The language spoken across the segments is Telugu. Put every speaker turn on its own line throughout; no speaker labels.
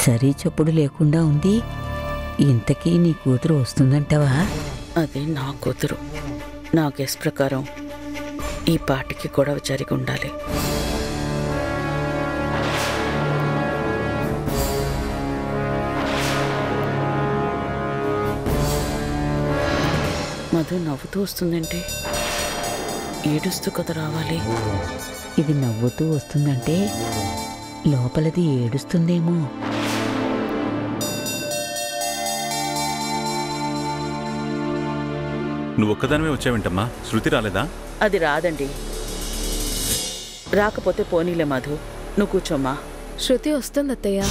సరీ చప్పుడు లేకుండా ఉంది. ఇంతకీ నీ కూతురు వస్తుందంటావా?
అది నా కూతురు. నా గెస్ ప్రకారం ఈ పాటికి గొడవ జరిగి ఉండాలి. మధు నవ్వుతూ వస్తుందంటే ఏడుస్తూ కదా రావాలి.
ఇది నవ్వుతూ వస్తుందంటే లోపలది ఏడుస్తుందేమో.
నువ్వు ఒక్కదానివే వచ్చావేంటమ్మా? శృతి రాలేదా?
అది రాదండి. రాకపోతే పోనీలే మధు, నువ్వు కూర్చోమ్మా.
శృతి వస్తుంది అత్తయ్య.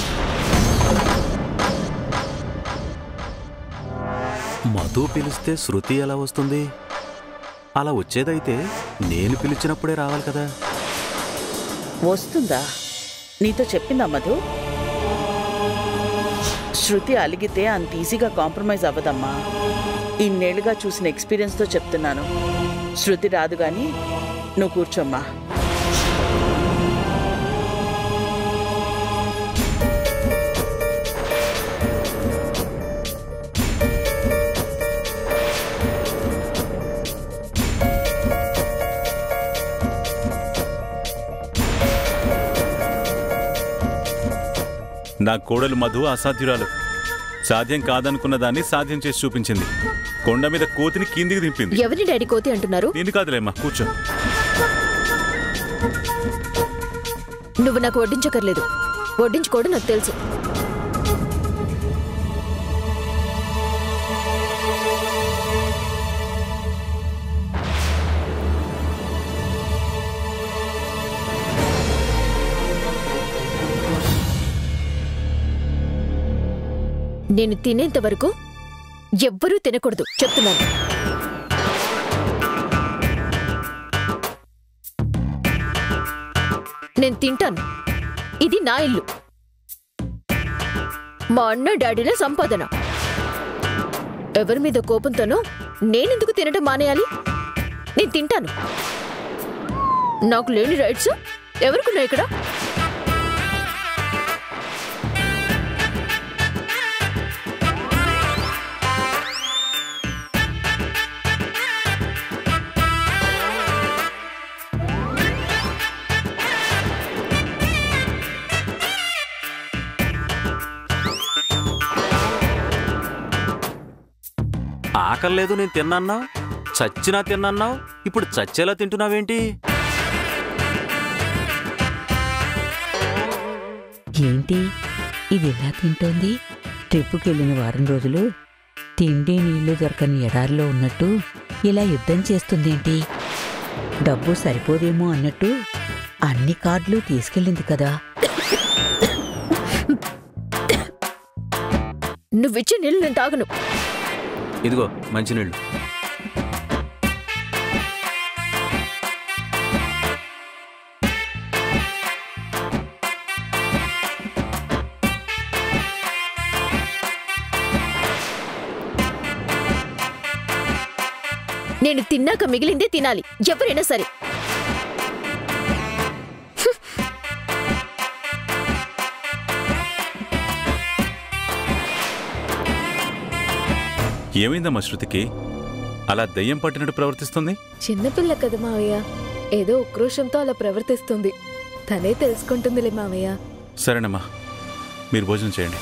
మధు పిలిస్తే శృతి ఎలా వస్తుంది? అలా వచ్చేదైతే నేను పిలిచినప్పుడే రావాలి కదా.
వస్తుందా? నీతో చెప్పిందా మధు? శృతి అలిగితే అంత ఈజీగా కాంప్రమైజ్ అవ్వదమ్మా. ఇన్నేళ్లుగా చూసిన ఎక్స్పీరియన్స్తో చెప్తున్నాను. శృతి రాదు గాని నువ్వు కూర్చోమ్మా.
నా కోడలు మధు అసాధ్యురాలు. సాధ్యం కాదనుకున్న దాన్ని సాధ్యం చేసి చూపించింది. కొండ మీద కోతిని కిందికి దింపింది.
ఎవరిని డాడీ కోతి అంటున్నారు?
నేను కాదులేమ్మా, కూర్చో.
నువ్వు నాకు వడ్డించకర్లేదు. వడ్డించుకోవడం నాకు తెలుసు. నేను తినేంత వరకు ఎవ్వరూ తినకూడదు చెప్తున్నాను. నేను తింటాను. ఇది నా ఇల్లు. మా అన్న డాడీల సంపాదన. ఎవరి మీద కోపంతోనో నేనెందుకు తినడం మానేయాలి? నేను తింటాను. నాకు లేని రైట్స్ ఎవరికున్నాయి ఇక్కడ?
ఆకలేదు నేను తిన్నాన్నావు, చచ్చినా తిన్నాన్నావు. ఇప్పుడు చచ్చేలా తింటున్నావేంటి?
ఏంటి ఇది ఎలా తింటోంది? ట్రిప్పుకి వెళ్ళిన వారం రోజులు తిండి నీళ్లు దొరకని ఎడారిలో ఉన్నట్టు ఇలా యుద్ధం చేస్తుందేంటి? డబ్బు సరిపోదేమో అన్నట్టు అన్ని కార్డులు తీసుకెళ్ళింది కదా.
నువ్విచ్చే నీళ్ళు నేను తాగను.
ఇదిగో మంచినీళ్ళు.
నేను తిన్నాక మిగిలిందే తినాలి, ఎవరైనా సరే.
ఏమైందమ్మా శృతికి? అలా దయ్యం పట్టినట్టు ప్రవర్తిస్తుంది?
చిన్నపిల్ల కదా మావయ్య, ఏదో ఉక్రోషంతో అలా ప్రవర్తిస్తుంది. తనే తెలుసుకుంటుందిలే మావయ్య.
సరేనమ్మా, మీరు భోజనం చేయండి.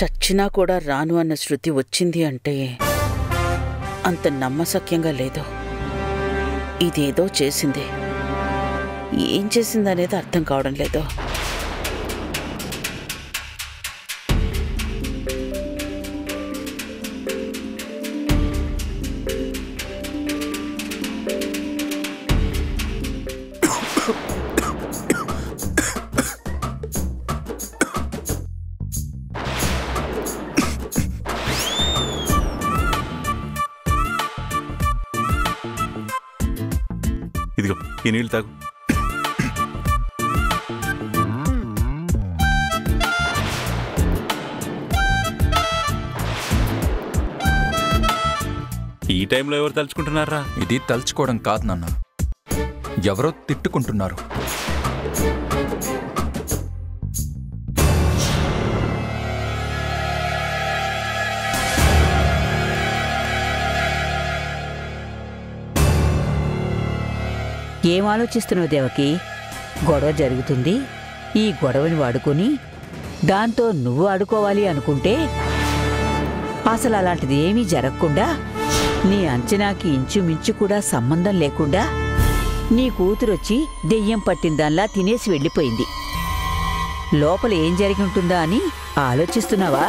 చచ్చినా కూడా రాను అన్న శృతి వచ్చింది అంటే అంత నమ్మశక్యంగా లేదు. ఇదేదో చేసింది. ఏం చేసిందనేది అర్థం కావడం లేదు.
ఇదిగో ఈ నీళ్ళు తాగు. ఈ టైంలో ఎవరు తలుచుకుంటున్నారా?
ఇది తలుచుకోవడం కాదు నాన్న, ఎవరో తిట్టుకుంటున్నారు.
ఏం ఆలోచిస్తున్నావు దేవకి? గొడవ జరుగుతుంది, ఈ గొడవని వాడుకొని దాంతో నువ్వు ఆడుకోవాలి అనుకుంటే అసలు అలాంటిది ఏమీ జరగకుండా, నీ అంచనాకి ఇంచుమించు కూడా సంబంధం లేకుండా నీ కూతురొచ్చి దెయ్యం పట్టిందాల్లా తినేసి వెళ్ళిపోయింది. లోపల ఏం జరిగి ఉంటుందా అని ఆలోచిస్తున్నావా?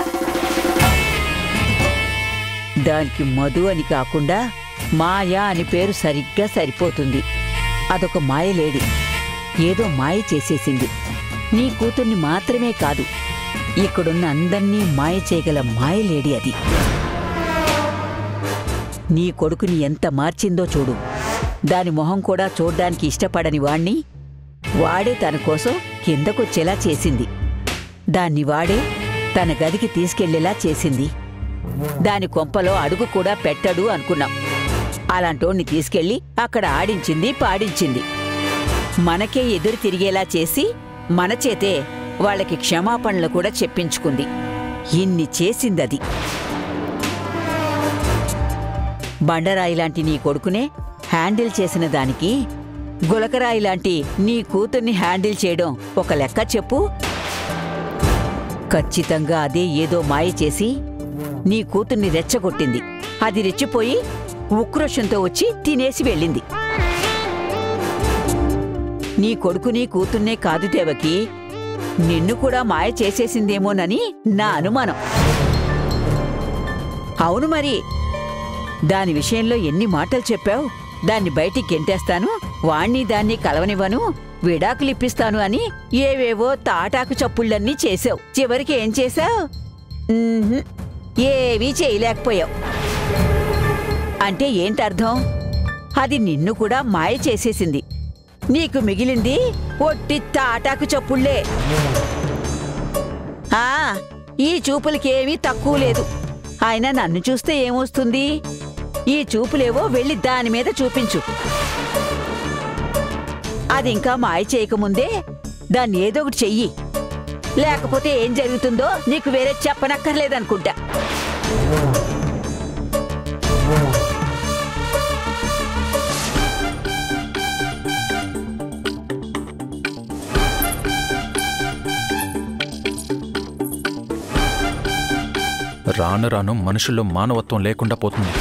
దానికి మధు అని కాకుండా మాయా అని పేరు సరిగ్గా సరిపోతుంది. అదొక మాయలేడి, ఏదో మాయ చేసేసింది. నీ కూతుర్ని మాత్రమే కాదు, ఇక్కడున్న అందర్నీ మాయ చేయగల మాయలేడి అది. నీ కొడుకుని ఎంత మార్చిందో చూడు. దాని మొహం కూడా చూడ్డానికి ఇష్టపడని వాణ్ణి వాడే తన కోసం కిందకొచ్చేలా చేసింది. దాన్ని వాడే తన గదికి తీసుకెళ్లేలా చేసింది. దాని కొంపలో అడుగు కూడా పెట్టడు అనుకున్నాం. అలాంటోణ్ణి తీసుకెళ్లి అక్కడ ఆడించింది, పాడించింది. మనకే ఎదురు తిరిగేలా చేసి మన చేతే వాళ్ళకి క్షమాపణలు కూడా చెప్పించుకుంది. ఇన్ని చేసిందది. బండరాయిలాంటి నీ కొడుకునే హ్యాండిల్ చేసిన దానికి గులకరాయిలాంటి నీ కూతుర్ని హ్యాండిల్ చేయడం ఒక లెక్క చెప్పు. ఖచ్చితంగా అదే ఏదో మాయ చేసి నీ కూతుర్ని రెచ్చగొట్టింది. అది రెచ్చిపోయి ఉక్రోషంతో వచ్చి తినేసి వెళ్ళింది. నీ కొడుకుని కూతుర్నే కాదు దేవకి, నిన్ను కూడా మాయ చేసేసిందేమోనని నా అనుమానం. అవును మరి, దాని విషయంలో ఎన్ని మాటలు చెప్పావు. దాన్ని బయటికి గెంటేస్తాను, వాణ్ణి దాన్ని కలవనివ్వను, విడాకులిప్పిస్తాను అని ఏవేవో తాటాకు చప్పుళ్ళన్నీ చేశావు. చివరికి ఏం చేశావు? ఏవీ చేయలేకపోయావు. అంటే ఏంటర్థం? అది నిన్ను కూడా మాయ చేసేసింది. నీకు మిగిలింది ఒట్టి తాటాకు చప్పుళ్లే. ఈ చూపులకేమీ తక్కువ లేదు. అయినా నన్ను చూస్తే ఏమొస్తుంది? ఈ చూపులేవో వెళ్ళి దాని మీద చూపించు. అది ఇంకా మాయ చేయకముందే దాన్ని ఏదో ఒకటి చెయ్యి. లేకపోతే ఏం జరుగుతుందో నీకు వేరే చెప్పనక్కర్లేదనుకుంటా.
రాను రాను మనుషుల్లో మానవత్వం లేకుండా పోతుంది.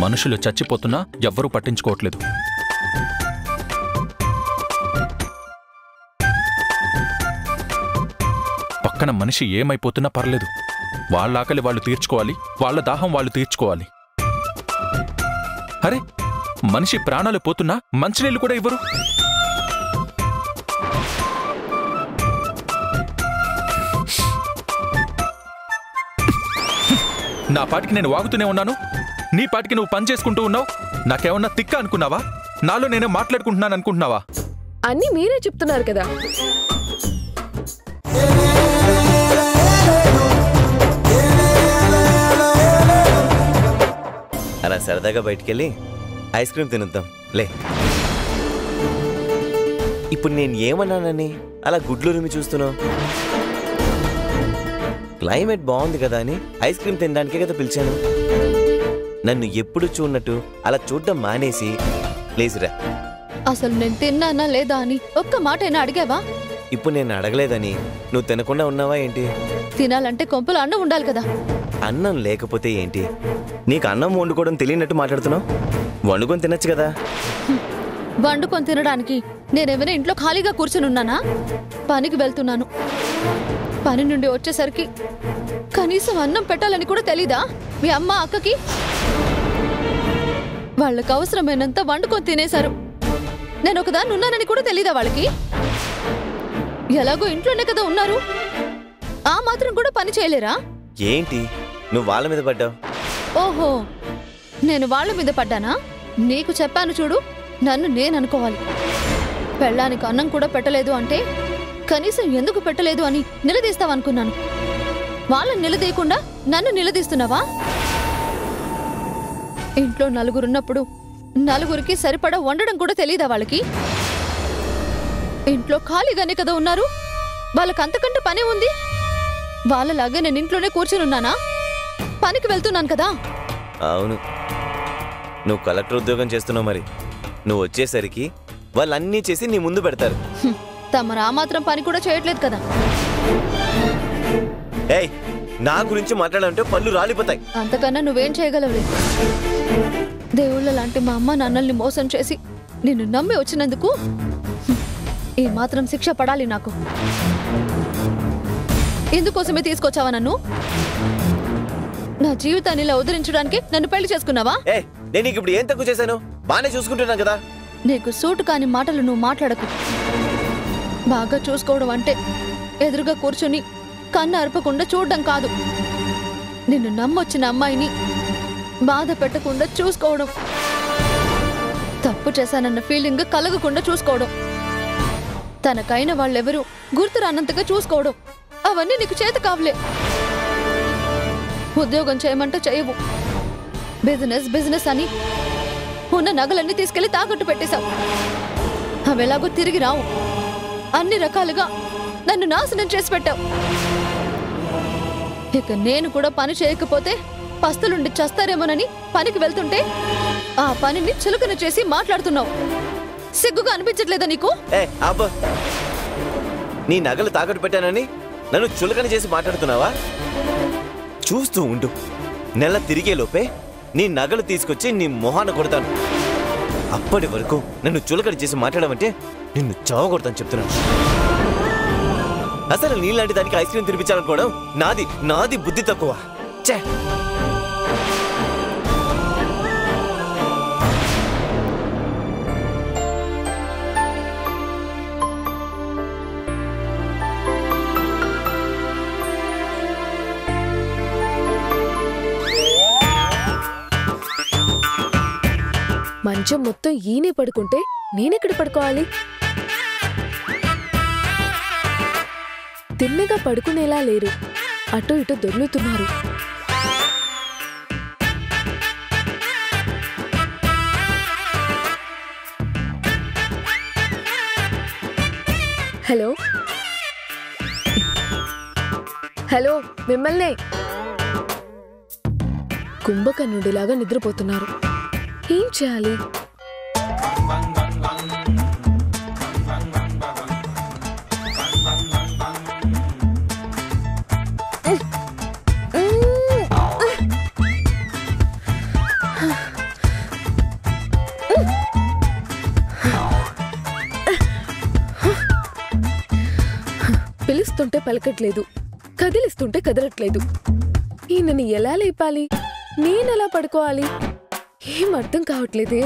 మనుషులు చచ్చిపోతున్నా ఎవ్వరూ పట్టించుకోవట్లేదు. పక్కన మనిషి ఏమైపోతున్నా పర్లేదు, వాళ్ళ ఆకలి వాళ్ళు తీర్చుకోవాలి, వాళ్ళ దాహం వాళ్ళు తీర్చుకోవాలి. అరే, మనిషి ప్రాణాలు పోతున్నా మంచినీళ్ళు కూడా ఇవ్వరు. నా పాటికి నేను వాగుతూనే ఉన్నాను, నీ పాటికి నువ్వు పని చేసుకుంటూ ఉన్నావు. నాకేమన్నా తిక్క అనుకున్నావా? నాలో నేనే మాట్లాడుకుంటున్నాను అనుకుంటున్నావా?
అన్నీ మీరే చెప్తున్నారు కదా.
అలా సరదాగా బయటికెళ్ళి ఐస్ క్రీమ్ తినుద్దాం లే. ఇప్పుడు నేను ఏమన్నానని అలా గుడ్లు రుమి చూస్తున్నావు? క్లైమేట్ బాగుంది కదా అని ఐస్ క్రీమ్ తినడానికే కదా పిలిచాను. నన్ను ఎప్పుడు చూడనట్టు అలా చూడడం మానేసి లేచిరా.
అసలు నేను తిన్నానా లేదా అని ఒక్క మాట అయినా అడిగావా?
ఇప్పుడు నేను అడగలేదని నువ్వు తినకుండా ఉన్నావా ఏంటి?
తినాలంటే కొంపలో అన్నం ఉండాలి కదా.
అన్నం లేకపోతే ఏంటి? నీకు అన్నం వండుకోవడం తెలియనట్టు మాట్లాడుతున్నావు. వండుకొని తినచ్చు కదా.
వండుకొని తినడానికి నేనేమైనా ఇంట్లో ఖాళీగా కూర్చొని ఉన్నానా? పనికి వెళ్తున్నాను. పని నుండి వచ్చేసరికి కనీసం అన్నం పెట్టాలని కూడా తెలీదా మీ అమ్మ అక్కకి? వాళ్ళకి అవసరమైనంత వండుకొని తినేశారు. నేను ఒకదాన్ని ఉన్నానని కూడా తెలీదా వాళ్ళకి? ఎలాగో ఇంట్లోనే కదా ఉన్నారు, ఆ మాత్రం కూడా పని చేయలేరా
ఏంటి? నువ్వు వాళ్ళ మీద పడ్డావు.
ఓహో, నేను వాళ్ళ మీద పడ్డానా? నీకు చెప్పాను చూడు, నన్ను నేను అనుకోవాలి. పెళ్ళానికి అన్నం కూడా పెట్టలేదు అంటే కనీసం ఎందుకు పెట్టలేదు అని నిలదీస్తావనుకున్నాను. వాళ్ళని నిలదీయకుండా నన్ను నిలదీస్తున్నావా?
ఇంట్లో నలుగురున్నప్పుడు నలుగురికి సరిపడా వండడం కూడా తెలియదా వాళ్ళకి? ఇంట్లో ఖాళీగానే కదా ఉన్నారు, వాళ్ళకి అంతకంటే పని ఉంది. వాళ్ళలాగే నేను ఇంట్లోనే కూర్చుని ఉన్నానా? పనికి వెళ్తున్నాను కదా.
అవును, నువ్వు కలెక్టర్ ఉద్యోగం చేస్తున్నావు, మరి నువ్వు వచ్చేసరికి వాళ్ళన్నీ చేసి నీ ముందు పెడతారు.
తమరు ఆ మాత్రం పని కూడా చేయట్లేదు కదా.
ఏయ్, నా గురించి మాట్లాడాలంటే పళ్ళు రాలిపోతాయి.
అంతకన్నా నువ్వేం చేయగలవులే. దేవుళ్ళ లాంటి మా అమ్మ నాన్నల్ని మోసం చేసి నిన్ను నమ్మి వచ్చినందుకు ఈ మాత్రం శిక్ష పడాలి నాకు. ఎందుకోసమే తీసుకొచ్చావా నన్ను? నా జీవితాన్ని ఇలా ఉద్ధరించడానికి నన్ను పెళ్లి చేసుకున్నావా?
నేను నీకు ఇప్పుడు ఏం తక్కువ చేశాను? బానే చూసుకుంటున్నాను కదా.
నీకు సూటు కాని మాటలు నువ్వు మాట్లాడకు. బాగా చూసుకోవడం అంటే ఎదురుగా కూర్చొని కన్ను అరపకుండా చూడడం కాదు. నిన్ను నమ్మొచ్చిన అమ్మాయిని బాధ పెట్టకుండా చూసుకోవడం, తప్పు చేశానన్న ఫీలింగ్ కలగకుండా చూసుకోవడం, తనకైన వాళ్ళెవరూ గుర్తురానంతగా చూసుకోవడం, అవన్నీ నీకు చేత కావలే. ఉద్యోగం చేయమంటే చేయవు. బిజినెస్ బిజినెస్ అని ఉన్న నగలన్నీ తీసుకెళ్లి తాకట్టు పెట్టేశావు. అవేలాగో తిరిగి రావు. అన్ని రకాలుగా నన్ను నాశనం చేసి పెట్టావు. ఇక నేను కూడా పని చేయకపోతే పస్తులుండి చస్తారేమోనని పనికి వెళ్తుంటే ఆ పనిని చులకన చేసి మాట్లాడుతున్నావు. సిగ్గుగా అనిపించట్లేదా నీకు?
నీ నగలు తాకట్టు పెట్టానని నన్ను చులకన చేసి మాట్లాడుతున్నావా? చూస్తూ ఉండు, నెల తిరిగే లోపే నీ నగలు తీసుకొచ్చి నీ మొహాన కొడతాను. అప్పటి వరకు నన్ను చులకన చేసి మాట్లాడమంటే నిన్ను చావగొడతాను చెప్తున్నాను. అసలు నీలాంటి దానికి ఐస్ క్రీమ్ తినిపించాలనుకోవడం నాది బుద్ధి తక్కువ. ఛే!
మంచం మొత్తం ఈయనే పడుకుంటే నేనెక్కడ పడుకోవాలి? తిన్నగా పడుకునేలా లేరు, అటు ఇటు దొర్లుతున్నారు. హలో హలో, మిమ్మల్నే. కుంభకర్ణుడిలాగా నిద్రపోతున్నారు. ఏం చేయాలి? పిలుస్తుంటే పలకట్లేదు, కదిలిస్తుంటే కదలట్లేదు. ఈయనని ఎలా లేపాలి? నేనెలా పడుకోవాలి? ఏం అర్థం కావట్లేదే.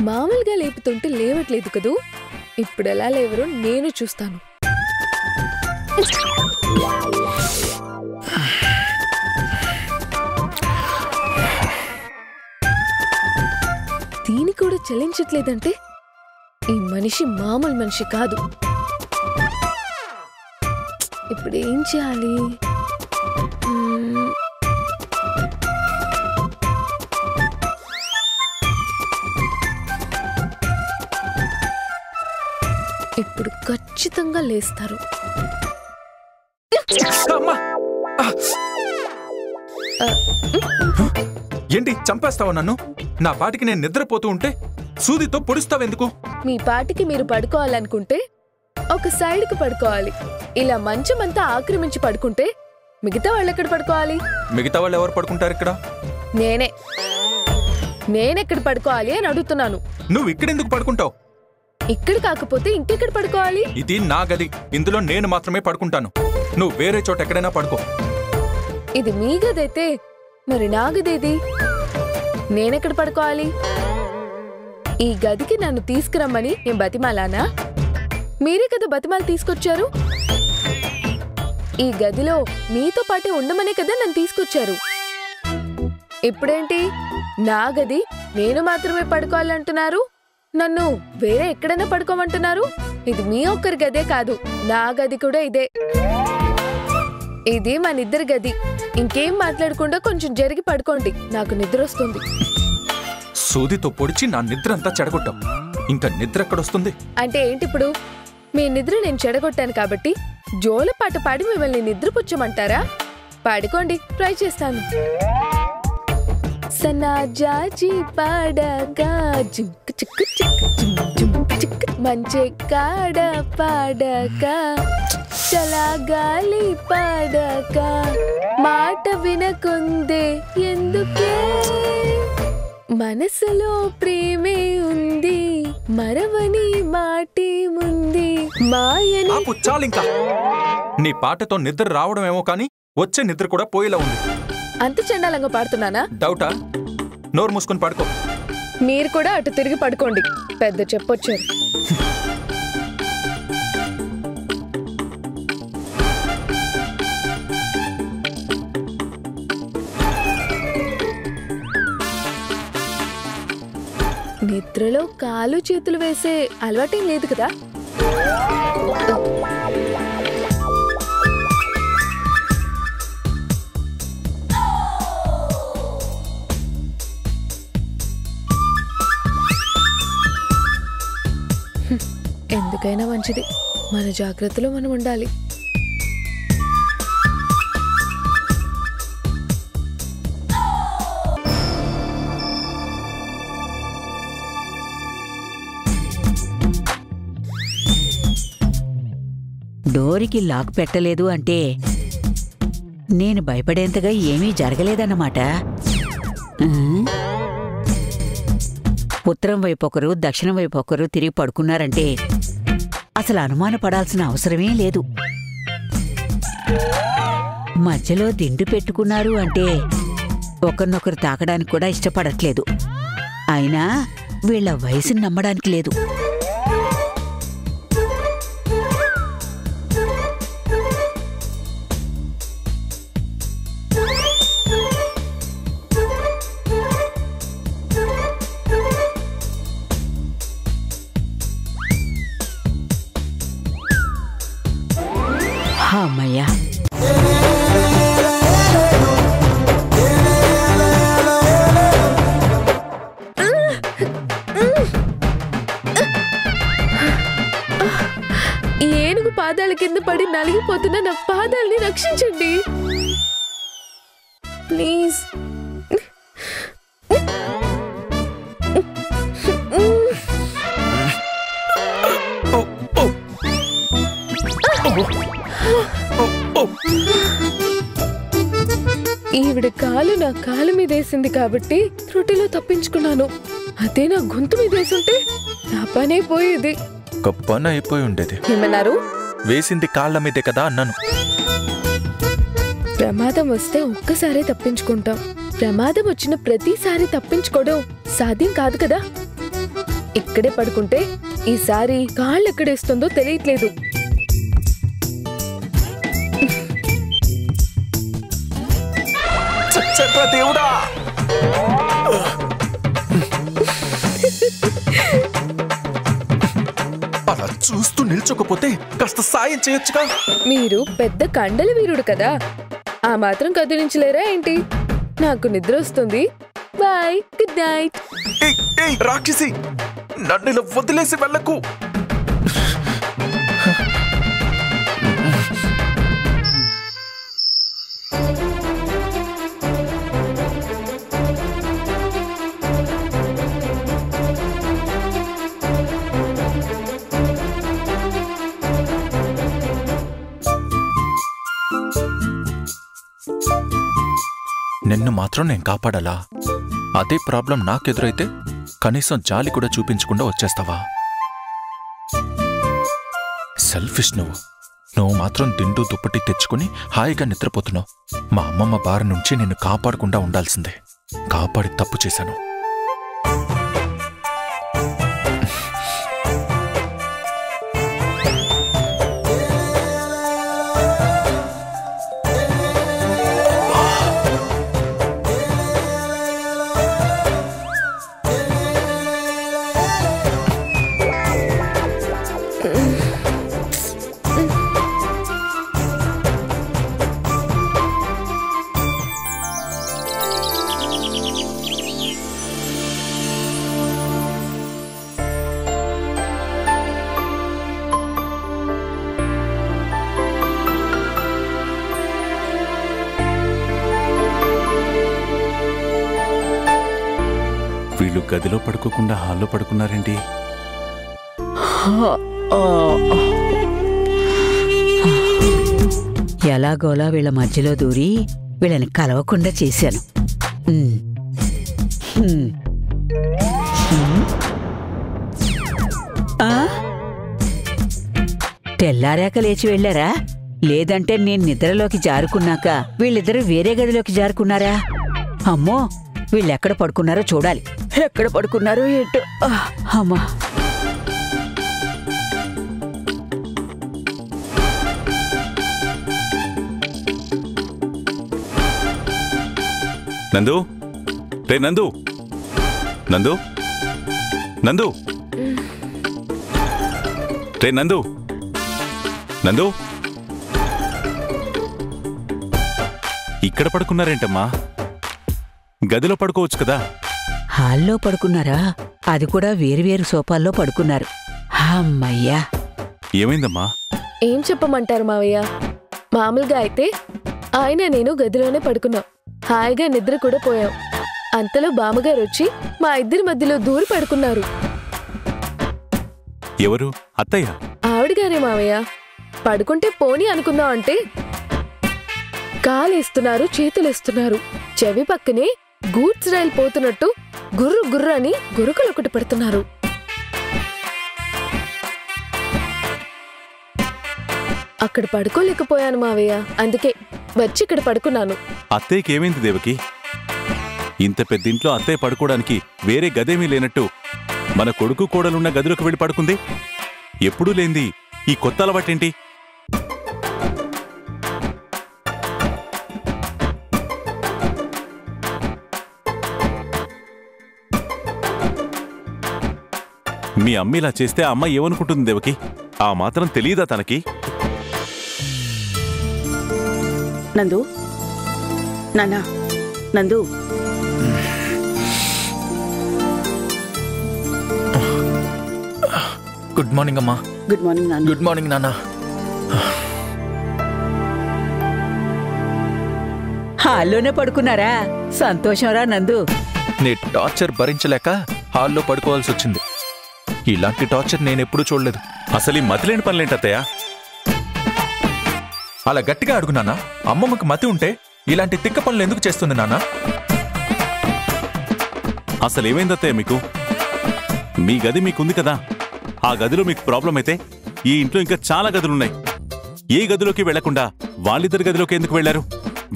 మామూలుగా లేపుతుంటే లేవట్లేదు కదూ. ఇప్పుడెలా లేవరో నేను చూస్తాను. దీని కూడా చెల్లించట్లేదంటే ఈ మనిషి మామూలు మనిషి కాదు. ఇప్పుడు ఏం చేయాలి? ఇప్పుడు ఖచ్చితంగా లేస్తారు.
ఏంటి చంపేస్తావా నన్ను? నా పాటికి నేను నిద్రపోతూ ఉంటే సూదితో పొడుస్తావెందుకు?
మీ పాటికి మీరు పడుకోవాలనుకుంటే ఒక సైడ్కి పడుకోవాలి. ఇలా మంచమంతా ఆక్రమించి పడుకుంటే మిగతా వాళ్ళు ఎక్కడ పడుకోవాలి?
మిగతా వాళ్ళు ఎవరు పడుకుంటారు ఇక్కడ?
నేనెక్కడ పడుకోవాలి అని అడుగుతున్నాను.
నువ్వు ఇక్కడెందుకు పడుకుంటావు?
ఇక్కడ కాకపోతే ఇంకెక్కడ పడుకోవాలి?
ఇది నా గది, ఇందులో నేను మాత్రమే పడుకుంటాను. నువ్వు వేరే చోట ఎక్కడైనా పడుకో.
ఇది మీ గదైతే మరి నా గదేది? నేనెక్కడ పడుకోవాలి? ఈ గదికి నన్ను తీసుకురమ్మని నేను బతిమాలానా? మీరే కదా బతిమాలు తీసుకొచ్చారు. ఈ గదిలో మీతో పాటే ఉండమనే కదా నన్ను తీసుకొచ్చారు. ఇప్పుడేంటి నా గది నేను మాత్రమే పడుకోవాలంటున్నారు, నన్ను వేరే ఎక్కడైనా పడుకోమంటున్నారు. ఇది మీ ఒక్కరి గదే కాదు, నా గది కూడా ఇదే. ఇది మనిద్దరి గది. ఇంకేం మాట్లాడకుండా కొంచెం జరిగి పడుకోండి, నాకు నిద్ర వస్తుంది.
సూదితో పొడిచి నా నిద్ర అంతా చెడగొట్టాం. ఇంకా నిద్ర ఎక్కడొస్తుంది?
అంటే ఏంటి ఇప్పుడు? మీ నిద్ర నేను చెడగొట్టాను కాబట్టి జోలపాట పాడి మిమ్మల్ని నిద్రపుచ్చమంటారా? పాడుకోండి, ట్రై చేస్తాను. సన్నాజాజి పాడగా జింక్ చిక్కు చిక్కు జింక్ చిక్కు మంచి కాడ పాడగా చలాగాలి పాడగా మాట వినకుందే ఎందుకే మనసులో ప్రేమే ఉంది మరవని మాటే ముంది మాయని.
చాలింకా నీ పాటతో నిద్ర రావడమేమో కానీ వచ్చే నిద్ర కూడా పోయేలా ఉంది.
అంత చండాలంగా పాడుతున్నానా?
డౌటా? నోరు మూసుకొని పడుకో.
మీరు కూడా అటు తిరిగి పడుకోండి, పెద్ద చెప్పొచ్చారు. నిద్రలో కాలు చేతులు వేసే అలవాటేం లేదు కదా? ఎందుకైనా మంచిది, మన జాగ్రత్తలో మనం ఉండాలి.
డోరికి లాక్ పెట్టలేదు అంటే నేను భయపడేంతగా ఏమీ జరగలేదన్నమాట. ఉత్తరం వైపు ఒకరు దక్షిణం వైపు ఒకరు తిరిగి పడుకున్నారంటే అసలు అనుమానపడాల్సిన అవసరమే లేదు. మధ్యలో దిండు పెట్టుకున్నారు అంటే ఒకరినొకరు తాకడానికి కూడా ఇష్టపడట్లేదు. అయినా వీళ్ల వయసుని నమ్మడానికి లేదు. అమ్మయ్యా,
ఈ ఏనుగు పాదాల కింద పడి నలిగిపోతున్న నా పాదాల్ని రక్షించండి ప్లీజ్. ఈవిడ కాలు నా కాలు మీదేసింది కాబట్టి త్రుటిలో తప్పించుకున్నాను. అదే నా గొంతు మీదేసుంటే నా పనే పోయేది.
ఒక పని అయిపోయి ఉండేది.
ఏమన్నారు?
వేసింది కాళ్ళ మీదే కదా అన్నాను.
ప్రమాదం వస్తే ఒక్కసారే తప్పించుకుంటాం. ప్రమాదం వచ్చిన ప్రతిసారి తప్పించుకోవడం సాధ్యం కాదు కదా. ఇక్కడే పడుకుంటే ఈసారి కాళ్ళు ఎక్కడేస్తుందో తెలియట్లేదు.
దేవుడా, అలా చూస్తూ నిల్చోకపోతే కాస్త సాయం చేయొచ్చుగా.
మీరు పెద్ద కండల వీరుడు కదా, ఆ మాత్రం కదిలించలేరా ఏంటి? నాకు నిద్ర వస్తుంది. Bye, good night.
రాక్షసి, నన్ను ఇలా వదిలేసి వెళ్ళకు. నిన్ను మాత్రం నేను కాపాడాలా? అదే ప్రాబ్లం నాకెదురైతే కనీసం జాలి కూడా చూపించకుండా వచ్చేస్తావా? సెల్ఫిష్ నువ్వు మాత్రం దిండు దుప్పటి తెచ్చుకుని హాయిగా నిద్రపోతున్నావు. మా అమ్మమ్మ బారి నుంచి నిన్ను కాపాడకుండా ఉండాల్సిందే. కాపాడి తప్పు చేశాను.
గదిలో పడుకోకుండా హాల్లో పడుకున్నారేంటి?
ఎలాగోలా వీళ్ళ మధ్యలో దూరి వీళ్ళని కలవకుండా చేశాను. తెల్లారాక లేచి వెళ్ళారా? లేదంటే నేను నిద్రలోకి జారుకున్నాక వీళ్ళిద్దరూ వేరే గదిలోకి జారుకున్నారా? అమ్మో, వీళ్ళెక్కడ పడుకున్నారో చూడాలి. ఎక్కడ పడుకున్నారో ఏంటో. అమ్మా,
నందు, రే నందు, నందు, నందు, రే నందు, నందు, ఇక్కడ పడుకున్నారేంటమ్మా? గదిలో పడుకోవచ్చు కదా.
హాల్లో పడుకున్నారా? అది కూడా వేరువేరు సోఫాల్లో పడుకున్నారు. అమ్మయ్యా.
ఏమైందమ్మా?
ఏం చెప్పమంటారు మావయ్య? మామూలుగా అయితే ఆయన నేను గదిలోనే పడుకున్నాం, హాయిగా నిద్ర కూడా పోయాం. అంతలో బామ్మగారు వచ్చి మా ఇద్దరి మధ్యలో దూరి పడుకున్నారు.
ఎవరు? అత్తయ్య?
ఆవిడగానే మావయ్య. పడుకుంటే పోనీ అనుకుందాం అంటే కాలేస్తున్నారు, చేతులేస్తున్నారు. చెవి పక్కనే గూడ్స్ రైలు పోతున్నట్టు గుర్రు గుర్రు అని గురుకులొకటి పెడుతున్నారు. అక్కడ పడుకోలేకపోయాను మావయ్య, అందుకే వచ్చి ఇక్కడ పడుకున్నాను.
అత్తయ్యకి ఏమైంది దేవకి? ఇంత పెద్దింట్లో అత్తయ్య పడుకోవడానికి వేరే గదేమీ లేనట్టు మన కొడుకు కోడలున్న గదిలోకి వెళ్ళి పడుకుంది. ఎప్పుడూ లేంది ఈ కొత్త అలవాటేంటి? మీ అమ్మ ఇలా చేస్తే అమ్మ ఏమనుకుంటుంది దేవకి? ఆ మాత్రం తెలియదా తనకి?
నందు, నాన్నా, నందు,
గుడ్ మార్నింగ్ అమ్మా.
గుడ్ మార్నింగ్ నాన్న.
గుడ్ మార్నింగ్ నాన్న.
హాల్లోనే పడుకున్నారా? సంతోషంరా నందు.
నీ టార్చర్ భరించలేక హాల్లో పడుకోవాల్సి వచ్చింది. ఇలాంటి టార్చర్ నేనెప్పుడూ చూడలేదు.
అసలు ఈ మతిలేని పనులేంటత్తయ్య?
అలా గట్టిగా అడుగు నాన్న. అమ్మమ్మకి మతి ఉంటే ఇలాంటి తిక్క పనులు ఎందుకు చేస్తుంది నాన్న?
అసలేమైందత్తయ్య మీకు? మీ గది మీకుంది కదా, ఆ గదిలో మీకు ప్రాబ్లం అయితే ఈ ఇంట్లో ఇంకా చాలా గదులున్నాయి. ఏ గదిలోకి వెళ్లకుండా వాళ్ళిద్దరి గదిలోకి ఎందుకు వెళ్లారు?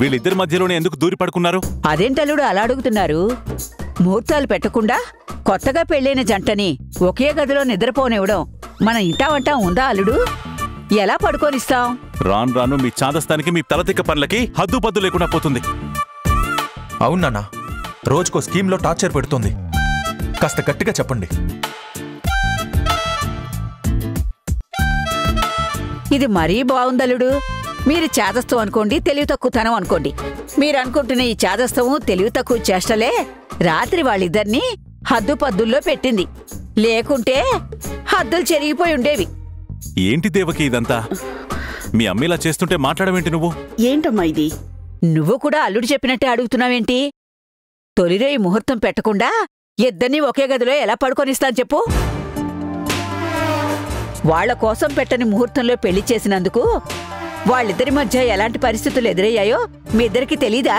వీళ్ళిద్దరి మధ్యలోనే ఎందుకు దూరి పడుకున్నారు?
అదేంటల్లుడు అలా అడుగుతున్నారు? ముహూర్తాలు పెట్టకుండా కొత్తగా పెళ్ళైన జంటని ఒకే గదిలో నిద్రపోనివ్వడం మన ఇంటా వంటా ఉందా అల్లుడు? ఎలా పడుకోనిస్తాం?
రాను రాను మీ చాదస్తానికి, మీ తలతిక్క పనులకి హద్దు పద్దు లేకుండా పోతుంది.
అవును నాన్న, రోజుకో స్కీమ్లో టార్చర్ పెడుతుంది. కాస్త గట్టిగా చెప్పండి.
ఇది మరీ బాగుందల్లుడు. మీరు చాదస్తం అనుకోండి, తెలివి తక్కువతనం అనుకోండి. మీరు అనుకుంటున్న ఈ చాదస్తము తెలివి తక్కువ చేష్టలే రాత్రి వాళ్ళిద్దరినీ హద్దు పద్దుల్లో పెట్టింది. లేకుంటే హద్దులు చెరిగిపోయి ఉండేవి.
ఏంటి దేవకి ఇదంతా? మీ అమ్మ ఇలా చేస్తుంటే మాట్లాడమేంటి నువ్వు?
ఏంటమ్మా ఇది?
నువ్వు కూడా అల్లుడు చెప్పినట్టే అడుగుతున్నావేంటి? తొలిరేయి ముహూర్తం పెట్టకుండా ఇద్దరినీ ఒకే గదిలో ఎలా పడుకొనిస్తాను చెప్పు? వాళ్ల కోసం పెట్టని ముహూర్తంలో పెళ్లి చేసినందుకు వాళ్ళిద్దరి మధ్య ఎలాంటి పరిస్థితులు ఎదురయ్యాయో మీ ఇద్దరికి తెలీదా?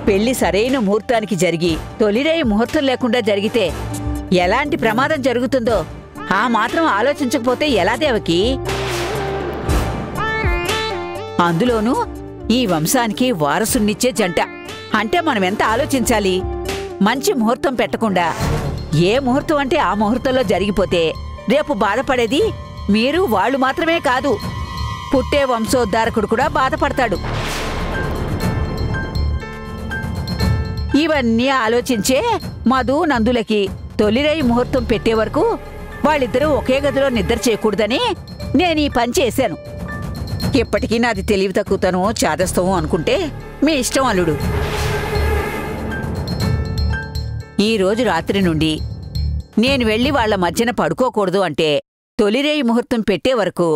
పెళ్లి సరైన ముహూర్తానికి జరిగి తొలిరేయి ముహూర్తం లేకుండా జరిగితే ఎలాంటి ప్రమాదం జరుగుతుందో ఆ మాత్రం ఆలోచించకపోతే ఎలా దేవకి? అందులోనూ ఈ వంశానికి వారసునిచ్చే జంట అంటే మనమెంత ఆలోచించాలి? మంచి ముహూర్తం పెట్టకుండా ఏ ముహూర్తం అంటే ఆ ముహూర్తంలో జరిగిపోతే రేపు బాధపడేది మీరు వాళ్ళు మాత్రమే కాదు, పుట్టే వంశోద్ధారకుడు కూడా బాధపడతాడు. ఇవన్నీ ఆలోచించే మధు నందులకి తొలిరేయి ముహూర్తం పెట్టే వరకు వాళ్ళిద్దరూ ఒకే గదిలో నిద్ర చేయకూడదని నేను ఈ పని చేశాను. ఇప్పటికీ నాది తెలివి తక్కువతనో చాదస్తమో అనుకుంటే మీ ఇష్టం అల్లుడు. ఈ రోజు రాత్రి నుండి నేను వెళ్ళి వాళ్ల మధ్యన పడుకోకూడదు అంటే తొలిరేయి ముహూర్తం పెట్టే వరకు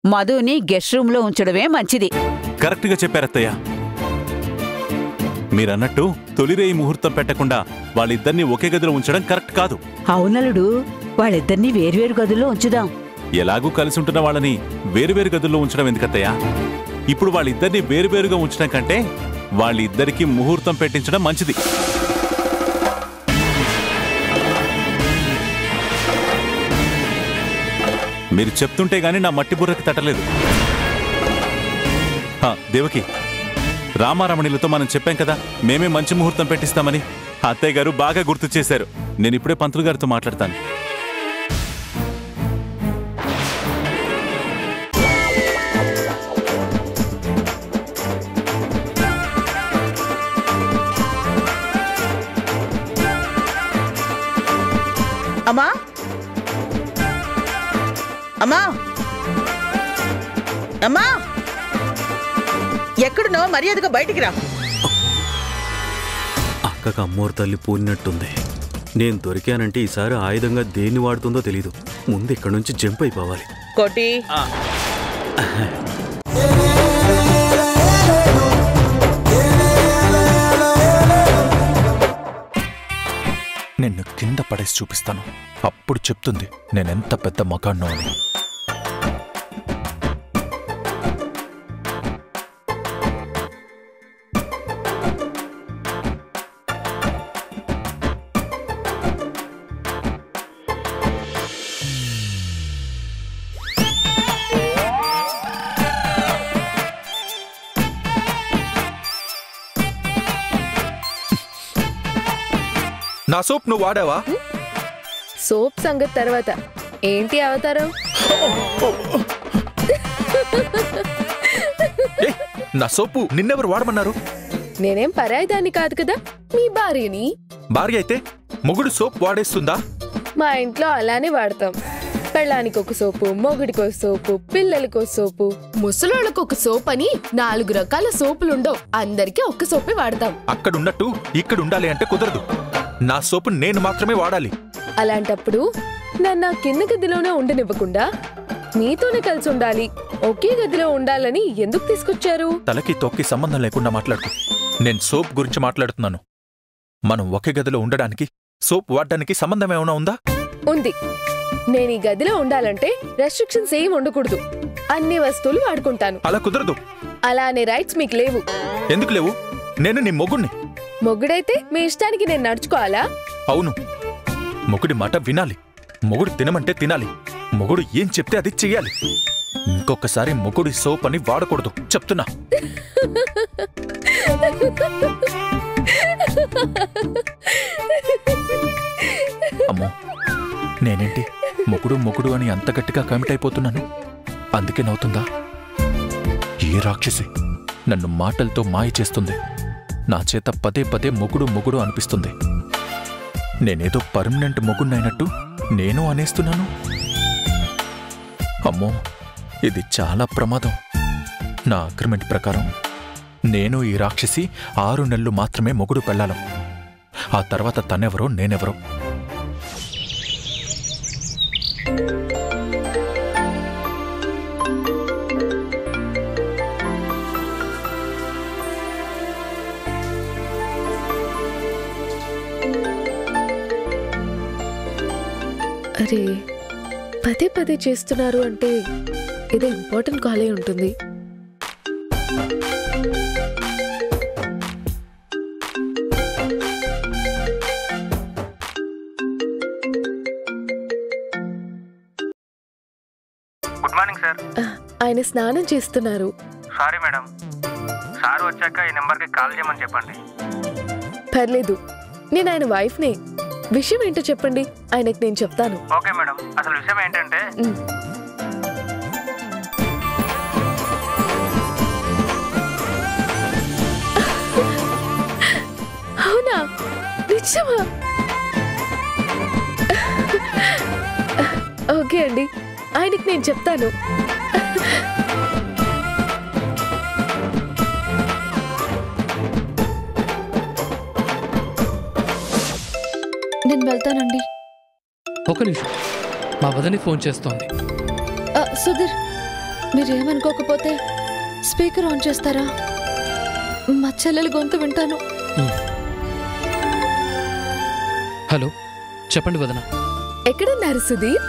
మధుని గెస్ట్ రూంలో ఉంచడమే మంచిది.
కరెక్ట్గా చెప్పారత్తయ్య. మీరన్నట్టు తొలిరేయి ముహూర్తం పెట్టకుండా వాళ్ళిద్దరినీ ఒకే గదిలో ఉంచడం కరెక్ట్ కాదు.
అవునలుడు, వాళ్ళిద్దరినీ వేర్వేరు గదుల్లో ఉంచుదాం.
ఎలాగూ కలిసి ఉంటున్న వాళ్ళని వేరువేరు గదుల్లో ఉంచడం ఎందుకత్తయ్యా? ఇప్పుడు వాళ్ళిద్దరినీ వేరువేరుగా ఉంచడం కంటే వాళ్ళిద్దరికీ ముహూర్తం పెట్టించడం మంచిది. మీరు చెప్తుంటే గానీ నా మట్టి బుర్రకి తట్టలేదు. దేవకి, రామారమణిలతో మనం చెప్పాం కదా మేమే మంచి ముహూర్తం పెట్టిస్తామని. అత్తయ్య గారు బాగా గుర్తు చేశారు. నేను ఇప్పుడే పంతులు గారితో మాట్లాడతాను.
అమ్మా అమ్మా అమ్మా, ఎక్కడునో మర్యాదగా బయటికి రా.
అక్కకు అమ్మోరు తల్లి పూనినట్టుంది. నేను దొరికానంటే ఈసారి ఆయుధంగా దేన్ని వాడుతుందో తెలీదు. ముందు ఇక్కడి నుంచి జంప్ అయిపోవాలి.
కోటి,
నిన్ను కింద పడేసి చూపిస్తాను. అప్పుడు చెప్తుంది నేనెంత పెద్ద మగాన్నో అని. నా సోప్ నువ్వు వాడావా?
సోప్ సంగతి తర్వాత, ఏంటి అవతారం?
నా సోపు నిన్నెవరు వాడమన్నారు?
నేనేం పరాయిదాన్ని కాదు కదా, మీ భార్యని.
భార్య అయితే మొగుడు సోప్ వాడేస్తుందా?
మా ఇంట్లో అలానే వాడతాం. పెళ్ళానికి ఒక సోపు, మొగుడికి ఒక సోపు, పిల్లలకి ఒక సోపు, ముసలోళ్ళకి ఒక సోప్ అని 4 రకాల సోపులుండవు. అందరికీ ఒక్క సోపే వాడతాం.
అక్కడున్నట్టు ఇక్కడ ఉండాలి అంటే కుదరదు. నా సోపు నేను మాత్రమే వాడాలి.
అలాంటప్పుడు నన్ను కింద గదిలోనే ఉండనివ్వకుండా మీతోనే కలిసి ఉండాలి, ఒకే గదిలో ఉండాలని ఎందుకు తీసుకొచ్చారు?
తలకి తొక్కి సంబంధం లేకుండా మాట్లాడుకో. నేను సోప్ గురించి మాట్లాడుతున్నాను. మనం ఒకే గదిలో ఉండడానికి సోప్ వాడడానికి సంబంధం ఏమైనా ఉందా?
ఉంది. నేను ఈ గదిలో ఉండాలంటే రెస్ట్రిక్షన్స్ ఏం ఉండకూడదు. అన్ని వస్తువులు వాడుకుంటాను.
అలా కుదరదు.
అలా అనే రైట్స్ మీకు లేవు.
ఎందుకు లేవు? నేను నీ మొగుణ్ణి.
మొగుడైతే మీ ఇష్టానికి నేను నడుచుకోవాలా?
అవును, మొగుడి మాట వినాలి. మొగుడు తినమంటే తినాలి. మొగుడు ఏం చెప్తే అది చెయ్యాలి. ఇంకొకసారి మొగుడి సోప్ అని వాడకూడదు చెప్తున్నా. అమ్మో, నేనేంటి మొగుడు మొగుడు అని అంత గట్టిగా కమిట్ అయిపోతున్నాను? అందుకే నవ్వుతుందా? ఏ రాక్షసి నన్ను మాటలతో మాయ చేస్తుంది. నా చేత పదే పదే మొగుడు మొగుడు అనిపిస్తుంది. నేనేదో పర్మనెంట్ మొగుడినైనట్టు నేను అనేస్తున్నాను. అమ్మో, ఇది చాలా ప్రమాదం. నా అగ్రిమెంట్ ప్రకారం నేను ఈ రాక్షసి 6 నెలలు మాత్రమే మొగుడు పెళ్ళాలం. ఆ తర్వాత తనెవరో నేనెవరో.
అరే, పదే పదే చేస్తున్నారు అంటే ఇది ఇంపార్టెంట్ కాలే ఉంటుంది.
Good morning sir.
ఆయన స్నానం చేస్తున్నారు.
సారీ మేడం, సార్ వచ్చాక ఈ నెంబర్కి కాల్ చేయమని చెప్పండి.
పర్లేదు, నేను ఆయన వైఫ్నే. విషయం ఏంటో చెప్పండి, ఆయనకు నేను చెప్తాను.
ఓకే మేడం, అసలు విషయం ఏంటంటే
అవునా? నిజమా? ఓకే అండి, ఆయనకు నేను చెప్తాను.
నేను వెళ్తానండి.
ఒక నిమిషం, మా వదని ఫోన్ చేస్తోంది.
సుధీర్, మీరేమనుకోకపోతే స్పీకర్ ఆన్ చేస్తారా? మా చెల్లెలి గొంతు వింటాను.
హలో, చెప్పండి వదన.
ఎక్కడున్నారు సుధీర్?